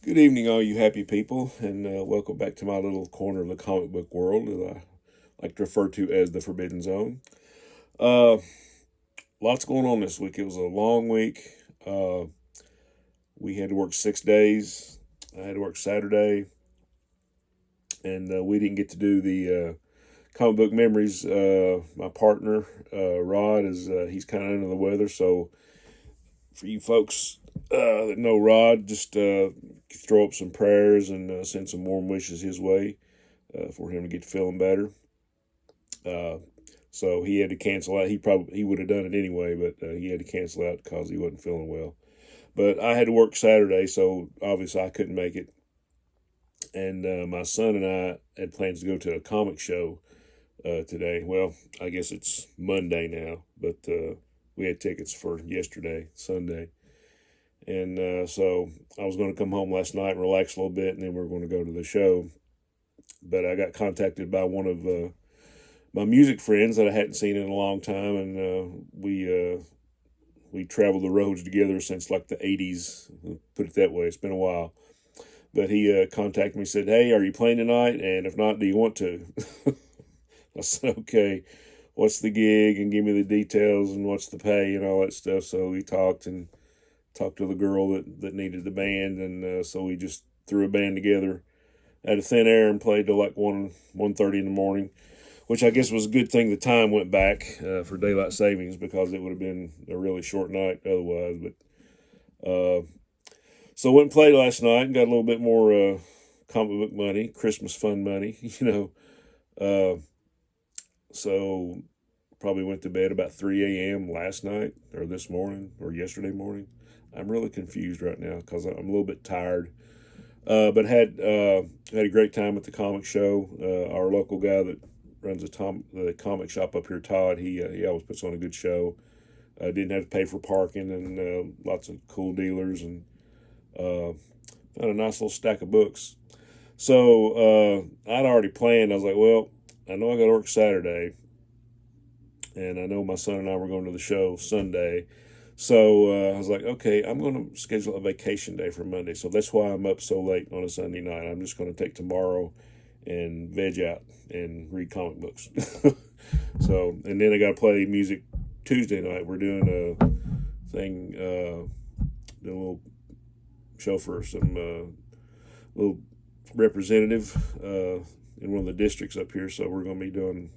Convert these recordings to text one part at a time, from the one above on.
Good evening, all you happy people, and welcome back to my little corner of the comic book world that I like to refer to as the Forbidden Zone. Uh, Lots going on this week. It was a long week. Uh, we had to work 6 days. I had to work Saturday, and we didn't get to do the comic book memories. My partner, Rod, is he's kind of under the weather, so for you folks that know Rod, just throw up some prayers and send some warm wishes his way for him to get feeling better. Uh, so he had to cancel out. He would have done it anyway, but he had to cancel out because he wasn't feeling well. But I had to work Saturday, so obviously I couldn't make it. And my son and I had plans to go to a comic show today. Well, I guess it's Monday now, but we had tickets for yesterday, Sunday. And so I was going to come home last night and relax a little bit, and then we were going to go to the show. But I got contacted by one of my music friends that I hadn't seen in a long time, and we traveled the roads together since like the '80s. Put it that way. It's been a while. But he contacted me and said, "Hey, are you playing tonight? And if not, do you want to?" I said, "Okay. What's the gig? And give me the details and what's the pay and all that stuff." So we talked to the girl that needed the band, and so we just threw a band together out of thin air and played till like 1:30 in the morning, which I guess was a good thing the time went back for daylight savings, because it would have been a really short night otherwise. But so I went and played last night and got a little bit more comic book money, Christmas fund money, Uh, so probably went to bed about 3 a.m. last night or this morning or yesterday morning. I'm really confused right now because I'm a little bit tired. But had a great time at the comic show. Our local guy that runs the comic shop up here, Todd, he always puts on a good show. Didn't have to pay for parking, and lots of cool dealers, and uh, found a nice little stack of books. So I'd already planned. I was like, well, I know I got to work Saturday, and I know my son and I were going to the show Sunday. So I was like, okay, I'm going to schedule a vacation day for Monday. So that's why I'm up so late on a Sunday night. I'm just going to take tomorrow and veg out and read comic books. So, and then I got to play music Tuesday night. We're doing a thing, doing a little show for some little representative in one of the districts up here. So we're going to be doing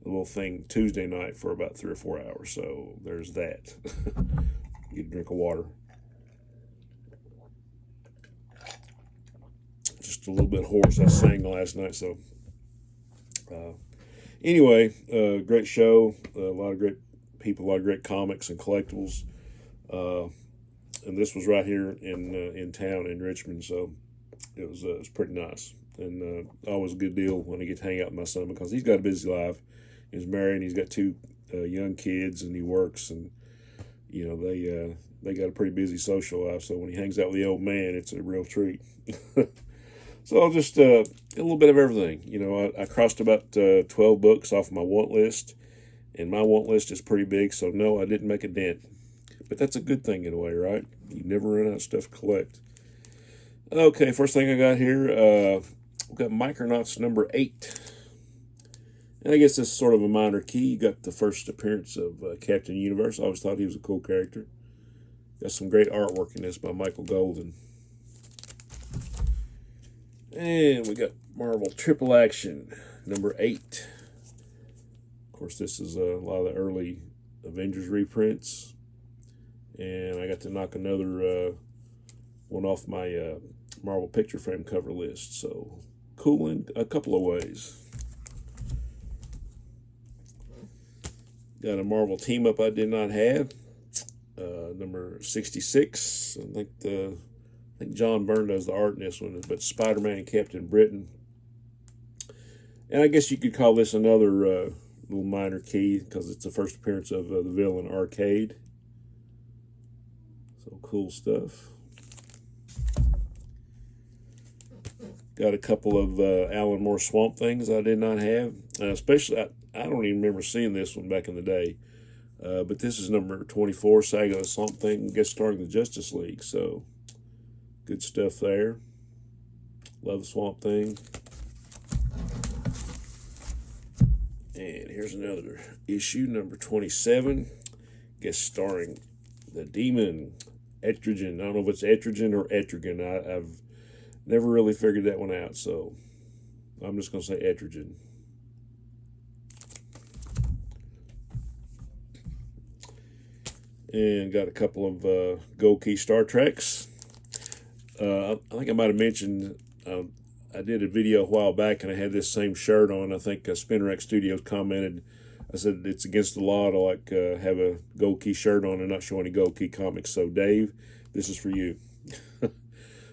a little thing Tuesday night for about 3 or 4 hours. So there's that. Get a drink of water. Just a little bit hoarse. I sang last night. So uh, anyway, great show. A lot of great people, a lot of great comics and collectibles. Uh, and this was right here in town in Richmond. So it was pretty nice. And always a good deal when I get to hang out with my son, because he's got a busy life. He's married, and he's got two young kids, and he works, and they got a pretty busy social life. So when he hangs out with the old man, it's a real treat. So I'll just a little bit of everything. I crossed about 12 books off my want list, and my want list is pretty big. So no, I didn't make a dent, but that's a good thing in a way, right? You never run out of stuff to collect. Okay, first thing I got here, we've got Micronauts number 8. And I guess this is sort of a minor key. You got the first appearance of Captain Universe. I always thought he was a cool character. Got some great artwork in this by Michael Golden. And we got Marvel Triple Action number 8. Of course, this is a lot of the early Avengers reprints. And I got to knock another one off my Marvel picture frame cover list. So cool in a couple of ways. Got a Marvel team up I did not have. Number 66. I think John Byrne does the art in this one, but Spider-Man and Captain Britain. And I guess you could call this another little minor key, because it's the first appearance of the villain Arcade. So cool stuff. Got a couple of Alan Moore Swamp Things I did not have. Especially, I don't even remember seeing this one back in the day. But this is number 24, Saga of Swamp Thing, guest starring the Justice League. So Good stuff there. Love Swamp Thing. And here's another issue, number 27. Guest starring the Demon, Etrigan. I don't know if it's Etrigan or Etrigan. I've never really figured that one out, so I'm just going to say Etrigan. And got a couple of Gold Key Star Treks. I think I might have mentioned I did a video a while back and I had this same shirt on. I think Spinrack Studios commented. I said it's against the law to have a Gold Key shirt on and not show any Gold Key comics. So Dave, this is for you.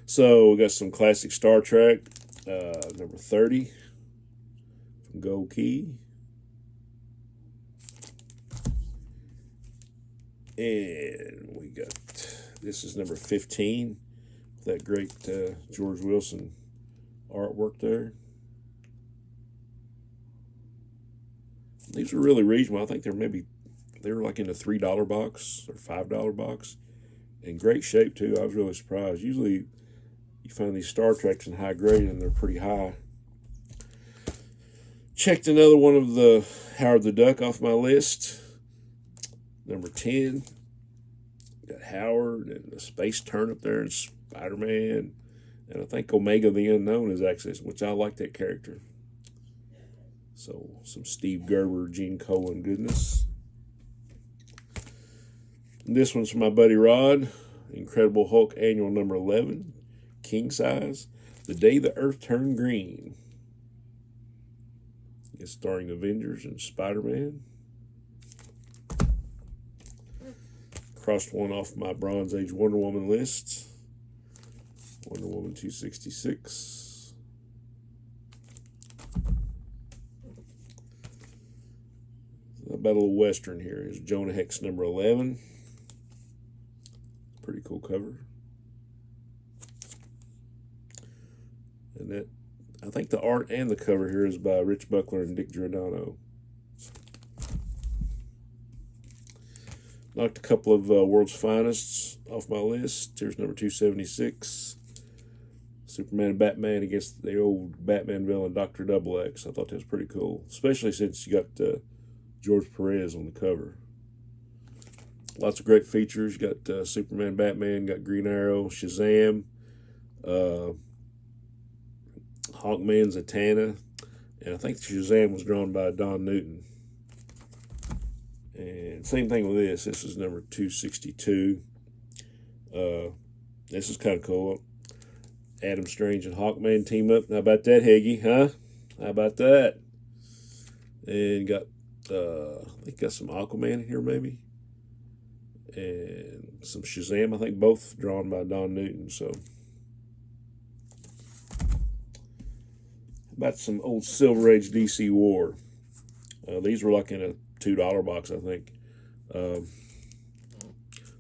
So we got some classic Star Trek, number 30 from Gold Key. And we got, this is number 15, that great George Wilson artwork there. These are really reasonable. I think they were like in the $3 box or $5 box. In great shape too. I was really surprised. Usually you find these Star Treks in high grade and they're pretty high. Checked another one of the Howard the Duck off my list. Number 10. Got Howard and the Space Turnip there and Spider-Man. And I think Omega the Unknown is actually, which I like that character. So some Steve Gerber, Gene Colan goodness. And this one's from my buddy Rod. Incredible Hulk Annual number 11. King size. The Day the Earth Turned Green. It's starring Avengers and Spider-Man. Crossed one off my Bronze Age Wonder Woman list. Wonder Woman 266. About a little Western here. Here's Jonah Hex number 11. Pretty cool cover. And that, I think the art and the cover here is by Rich Buckler and Dick Giordano. Knocked a couple of World's Finest off my list. Here's number 276. Superman and Batman against the old Batman villain, Dr. Double X. I thought that was pretty cool, especially since you got George Perez on the cover. Lots of great features. You got Superman, Batman, got Green Arrow, Shazam, Hawkman, Zatanna, and I think Shazam was drawn by Don Newton. And same thing with this. This is number 262. This is kind of cool. Adam Strange and Hawkman team up. How about that, Heggie? Huh? How about that? And got, I think got some Aquaman in here maybe. And some Shazam. I think both drawn by Don Newton. So, about some old Silver Age DC War. These were like in a $2 box, I think. I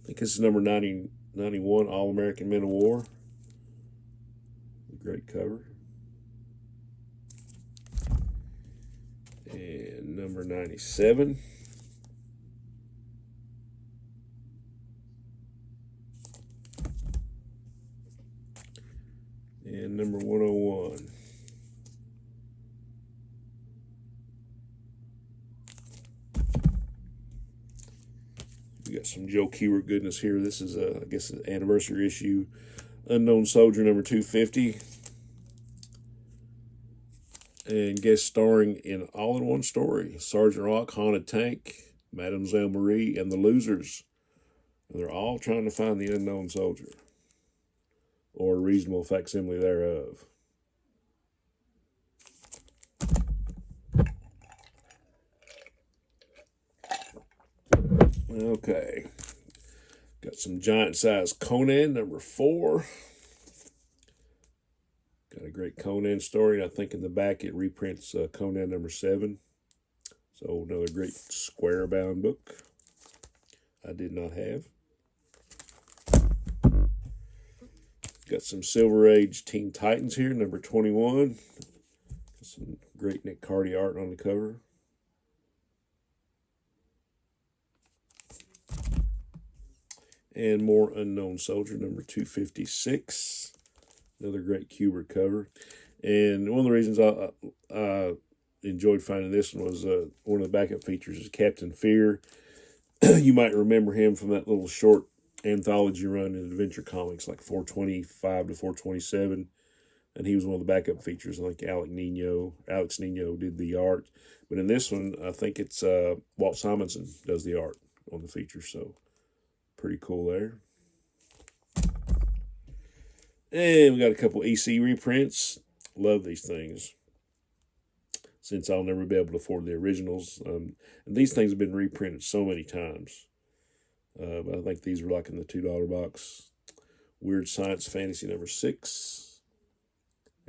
think this is number 91, All American Men of War. Great cover. And number 97. And number 101. We got some Joe Keyword goodness here. This is, I guess, an anniversary issue. Unknown Soldier number 250. And guest starring in All in One Story. Sergeant Rock, Haunted Tank, Mademoiselle Marie, and the Losers. And they're all trying to find the unknown soldier. Or a reasonable facsimile thereof. Okay. Got some giant size Conan, number 4. Got a great Conan story. I think in the back it reprints Conan number 7. So another great square bound book I did not have. Got some Silver Age Teen Titans here, number 21. Some great Nick Cardy art on the cover. and More Unknown Soldier, number 256. Another great Kubert cover. And one of the reasons I enjoyed finding this one was one of the backup features is Captain Fear. You might remember him from that little short anthology run in Adventure Comics, like 425 to 427. And he was one of the backup features. I think Alex Nino did the art. But in this one, I think it's Walt Simonson does the art on the feature. So pretty cool there. And we got a couple EC reprints. Love these things, since I'll never be able to afford the originals. And these things have been reprinted so many times. But I think these were like in the $2 box. Weird Science Fantasy number 6.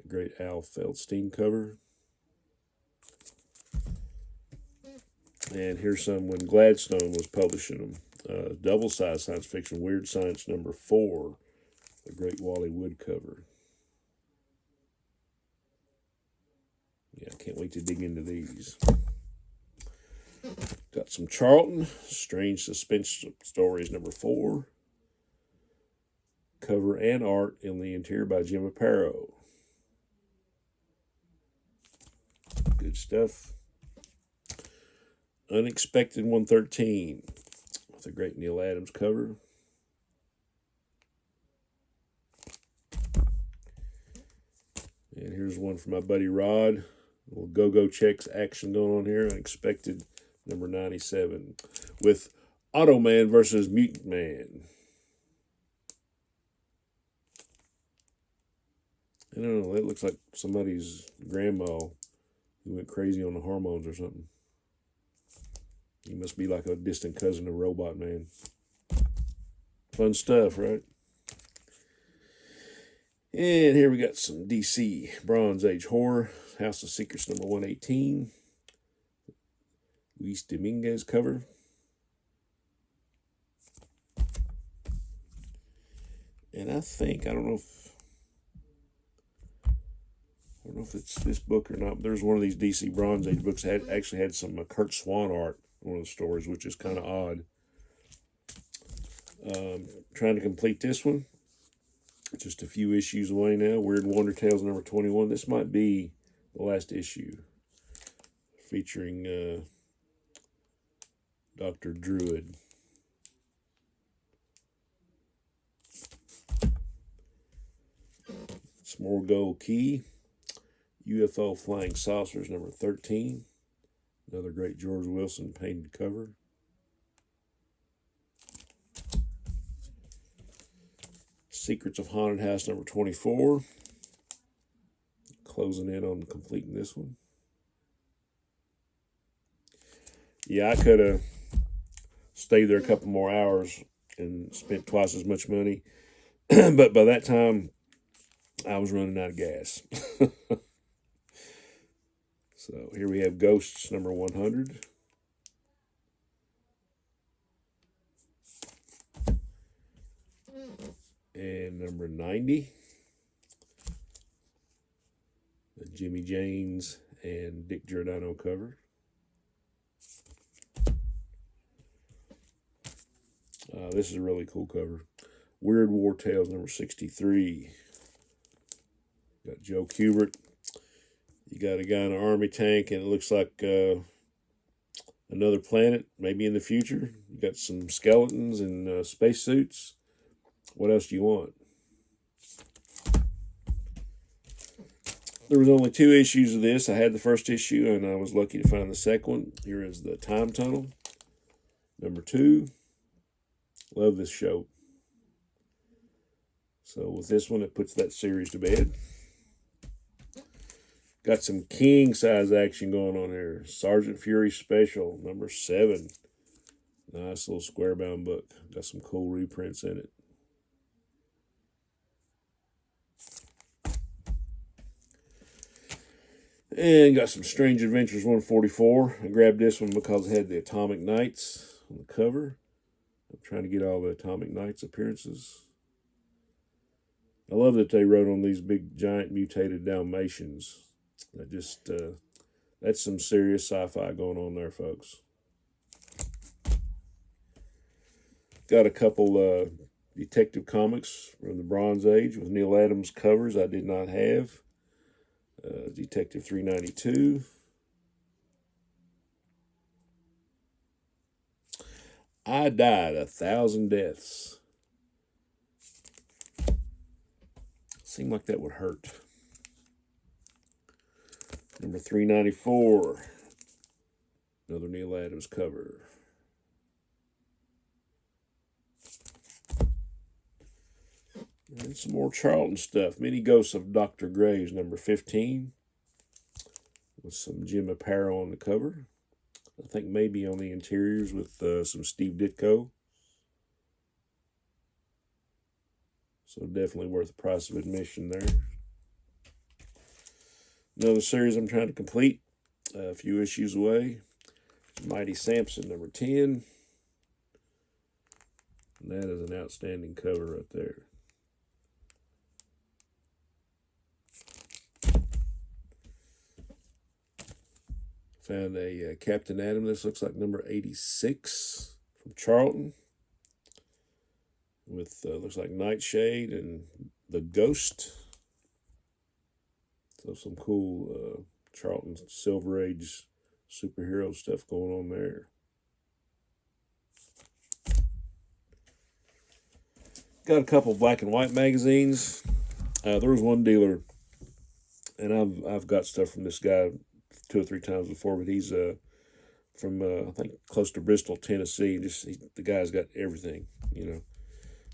A great Al Feldstein cover. And here's some when Gladstone was publishing them. Double-sized science fiction, Weird Science number 4. A great Wally Wood cover. Yeah, I can't wait to dig into these. Got some Charlton, Strange Suspense Stories number 4. Cover and art in the interior by Jim Aparo. Good stuff. Unexpected 113 with a great Neil Adams cover. And here's one for my buddy Rod. A little go-go checks action going on here. Unexpected number 97 with Automan versus Mutant Man. I don't know, that looks like somebody's grandma who went crazy on the hormones or something. He must be like a distant cousin of Robot Man. Fun stuff, right? And here we got some DC Bronze Age horror. House of Secrets number 118. Luis Dominguez cover. And I don't know if it's this book or not, but there's one of these DC Bronze Age books that actually had some Kurt Swan art in one of the stories, which is kind of odd. Trying to complete this one. Just a few issues away now. Weird Wonder Tales number 21. This might be the last issue, featuring Dr. Druid. Smorgasbord Key. UFO Flying Saucers number 13. Another great George Wilson painted cover. Secrets of Haunted House number 24. Closing in on completing this one. Yeah, I could have stayed there a couple more hours and spent twice as much money. But by that time, I was running out of gas. So here we have Ghosts number 100. And number 90. The Jimmy Janes and Dick Giordano cover. This is a really cool cover. Weird War Tales number 63. Got Joe Kubert. You got a guy in an army tank, and it looks like another planet, maybe in the future. You got some skeletons and spacesuits. What else do you want? There was only 2 issues of this. I had the first issue, and I was lucky to find the second one. Here is the Time Tunnel, number 2. Love this show. So with this one, it puts that series to bed. Got some king-size action going on here. Sergeant Fury Special, number 7. Nice little square-bound book. Got some cool reprints in it. And got some Strange Adventures 144. I grabbed this one because it had the Atomic Knights on the cover. I'm trying to get all the Atomic Knights appearances. I love that they wrote on these big, giant, mutated Dalmatians. That's some serious sci-fi going on there, folks. Got a couple Detective Comics from the Bronze Age with Neil Adams covers I did not have. Detective 392. I Died 1,000 Deaths. Seemed like that would hurt. Number 394. Another Neil Adams cover. And some more Charlton stuff. Many Ghosts of Dr. Graves, number 15. With some Jim Aparo on the cover. I think maybe on the interiors with some Steve Ditko. So definitely worth the price of admission there. Another series I'm trying to complete. A few issues away. Mighty Samson, number 10. And that is an outstanding cover right there. Found a Captain Atom. This looks like number 86 from Charlton. With, looks like Nightshade and the Ghost. So some cool Charlton Silver Age superhero stuff going on there. Got a couple black and white magazines. There was one dealer, and I've got stuff from this guy 2 or 3 times before, but he's from I think close to Bristol, Tennessee. The guy's got everything, you know.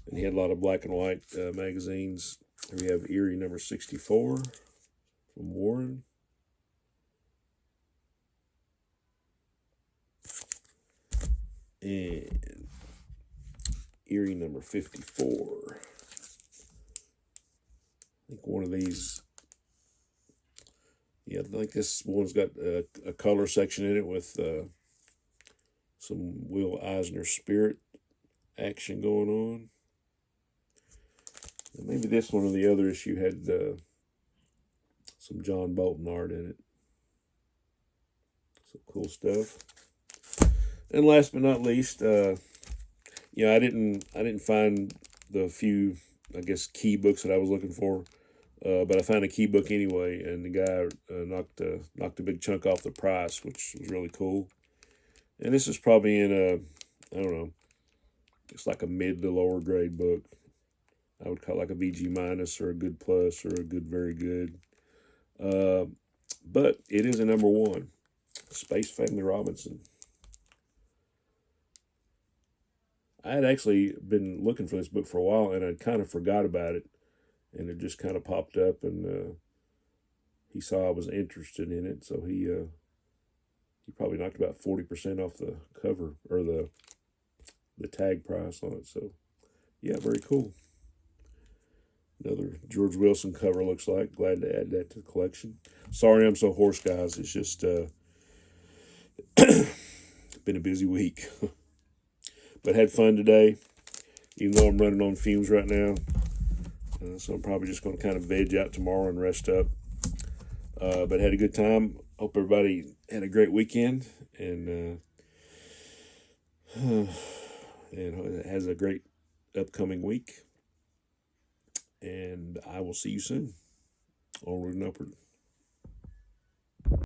And he had a lot of black and white magazines. Here we have Erie number 64 from Warren. And Erie number 54. I think one of these, yeah, I think this one's got a color section in it with some Will Eisner Spirit action going on. And maybe this one or the other issue had some John Bolton art in it. Some cool stuff. And last but not least, I didn't find the few, I guess, key books that I was looking for, but I found a key book anyway, and the guy knocked a big chunk off the price, which was really cool. And this is probably in I don't know, it's like a mid to lower grade book. I would call it like a VG minus or a good plus or a good very good. But it is a number 1, Space Family Robinson. I had actually been looking for this book for a while, and I'd kind of forgot about it, and it just kind of popped up, and he saw I was interested in it, so he probably knocked about 40% off the cover, or the tag price on it. So, yeah, very cool. Another George Wilson cover, looks like. Glad to add that to the collection. Sorry I'm so hoarse, guys. It's just been a busy week. But had fun today, even though I'm running on fumes right now. So I'm probably just going to kind of veg out tomorrow and rest up. But had a good time. Hope everybody had a great weekend and has a great upcoming week. And I will see you soon. Onward and upward.